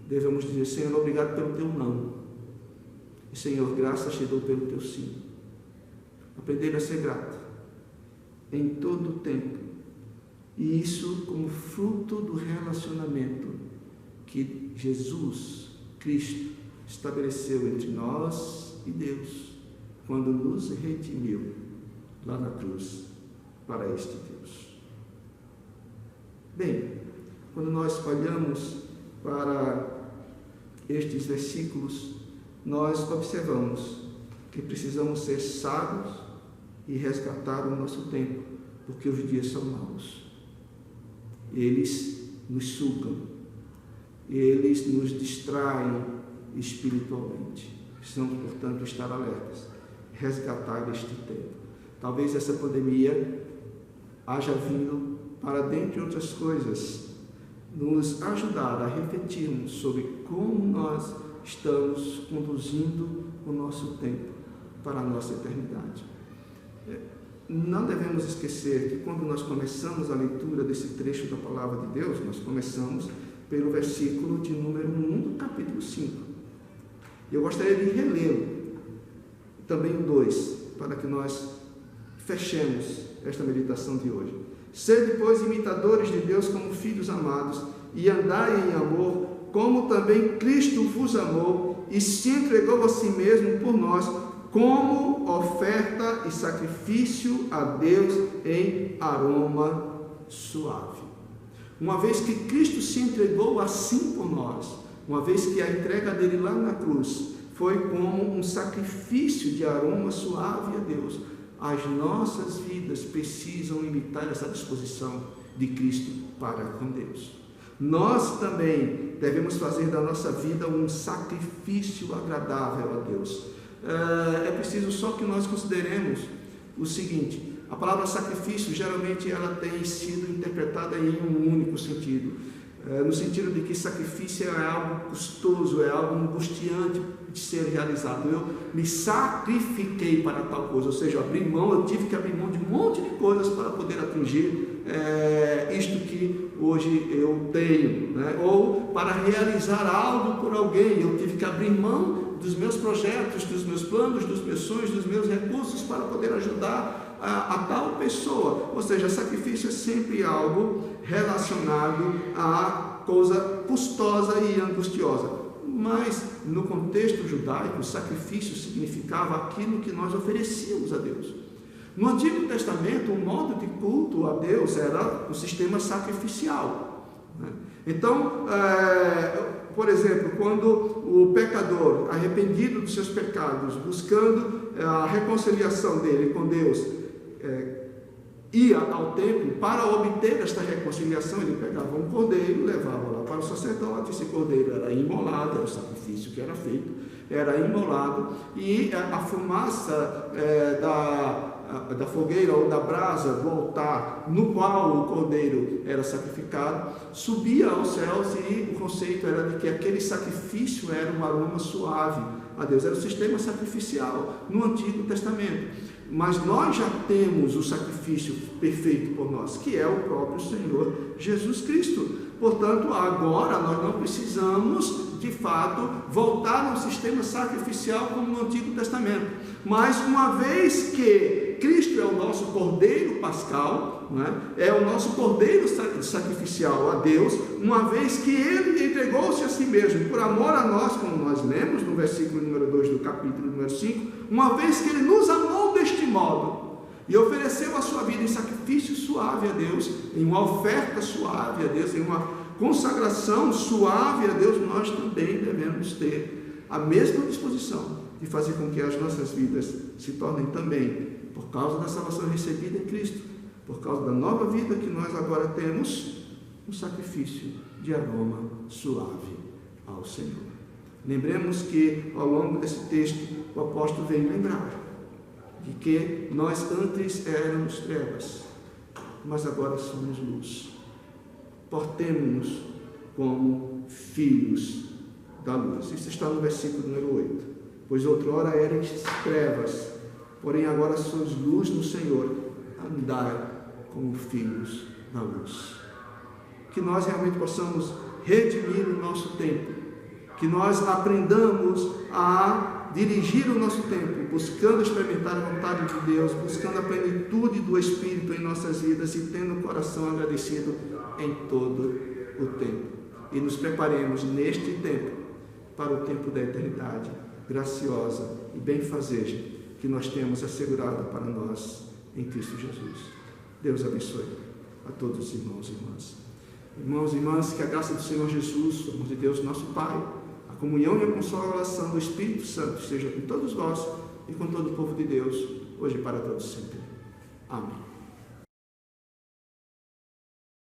Speaker 3: devemos dizer: Senhor, obrigado pelo teu não, e Senhor, graças te dou pelo teu sim. Aprender a ser grato em todo o tempo, e isso como fruto do relacionamento que Jesus Cristo estabeleceu entre nós e Deus, quando nos redimiu lá na cruz para este Deus. Bem, quando nós olhamos para estes versículos, nós observamos que precisamos ser sábios e resgatar o nosso tempo, porque os dias são maus. Eles nos sugam, eles nos distraem espiritualmente. Precisamos, portanto, estar alertas, resgatar este tempo. Talvez essa pandemia haja vindo para, dentre outras coisas, nos ajudar a refletirmos sobre como nós estamos conduzindo o nosso tempo para a nossa eternidade. Não devemos esquecer que quando nós começamos a leitura desse trecho da Palavra de Deus, nós começamos pelo versículo de número 1 do capítulo 5. Eu gostaria de relê-lo, também o 2, para que nós fechemos esta meditação de hoje. Sede, pois, imitadores de Deus como filhos amados, e andai em amor, como também Cristo vos amou, e se entregou a si mesmo por nós, como oferta e sacrifício a Deus em aroma suave. Uma vez que Cristo se entregou assim por nós, uma vez que a entrega dele lá na cruz foi como um sacrifício de aroma suave a Deus, as nossas vidas precisam imitar essa disposição de Cristo para com Deus. Nós também devemos fazer da nossa vida um sacrifício agradável a Deus. É preciso só que nós consideremos o seguinte: a palavra sacrifício geralmente ela tem sido interpretada em um único sentido, no sentido de que sacrifício é algo custoso, é algo angustiante de ser realizado. Eu me sacrifiquei para tal coisa, ou seja, eu tive que abrir mão de um monte de coisas para poder atingir isto que hoje eu tenho, né? Ou para realizar algo por alguém, eu tive que abrir mão dos meus projetos, dos meus planos, dos meus sonhos, dos meus recursos para poder ajudar a tal pessoa. Ou seja, sacrifício é sempre algo relacionado a coisa custosa e angustiosa. Mas no contexto judaico, o sacrifício significava aquilo que nós oferecíamos a Deus. No Antigo Testamento, o modo de culto a Deus era o sistema sacrificial, né? Então, por exemplo, quando o pecador, arrependido dos seus pecados, buscando a reconciliação dele com Deus, ia ao templo para obter esta reconciliação, ele pegava um cordeiro, levava lá para o sacerdote. Esse cordeiro era imolado, era o sacrifício que era feito, era imolado, e a fumaça da fogueira ou da brasa do altar no qual o cordeiro era sacrificado, subia aos céus, e o conceito era de que aquele sacrifício era um aroma suave a Deus. Era o sistema sacrificial no Antigo Testamento. Mas nós já temos o sacrifício perfeito por nós, que é o próprio Senhor Jesus Cristo. Portanto, agora nós não precisamos, de fato, voltar ao sistema sacrificial como no Antigo Testamento. Mas uma vez que Cristo é o nosso Cordeiro Pascal, é o nosso Cordeiro sacrificial a Deus, uma vez que Ele entregou-se a si mesmo por amor a nós, como nós lemos no versículo número 2 do capítulo número 5, uma vez que Ele nos amou deste modo, e ofereceu a sua vida em sacrifício suave a Deus, em uma oferta suave a Deus, em uma consagração suave a Deus, nós também devemos ter a mesma disposição de fazer com que as nossas vidas se tornem também, por causa da salvação recebida em Cristo, por causa da nova vida que nós agora temos, um sacrifício de aroma suave ao Senhor. Lembremos que ao longo desse texto o apóstolo vem lembrar de que nós antes éramos trevas, mas agora somos luz. Portemo-nos como filhos da luz. Isso está no versículo número 8. Pois outrora erais trevas, porém agora sois luz no Senhor, andai como filhos da luz. Que nós realmente possamos redimir o nosso tempo, que nós aprendamos a dirigir o nosso tempo, buscando experimentar a vontade de Deus, buscando a plenitude do Espírito em nossas vidas e tendo o coração agradecido em todo o tempo. E nos preparemos neste tempo para o tempo da eternidade graciosa e benfazeja que nós temos assegurada para nós em Cristo Jesus. Deus abençoe a todos os irmãos e irmãs. Irmãos e irmãs, que a graça do Senhor Jesus, o amor de Deus nosso Pai, a comunhão e a consolação do Espírito Santo seja com todos vós e com todo o povo de Deus, hoje e para todos sempre. Amém.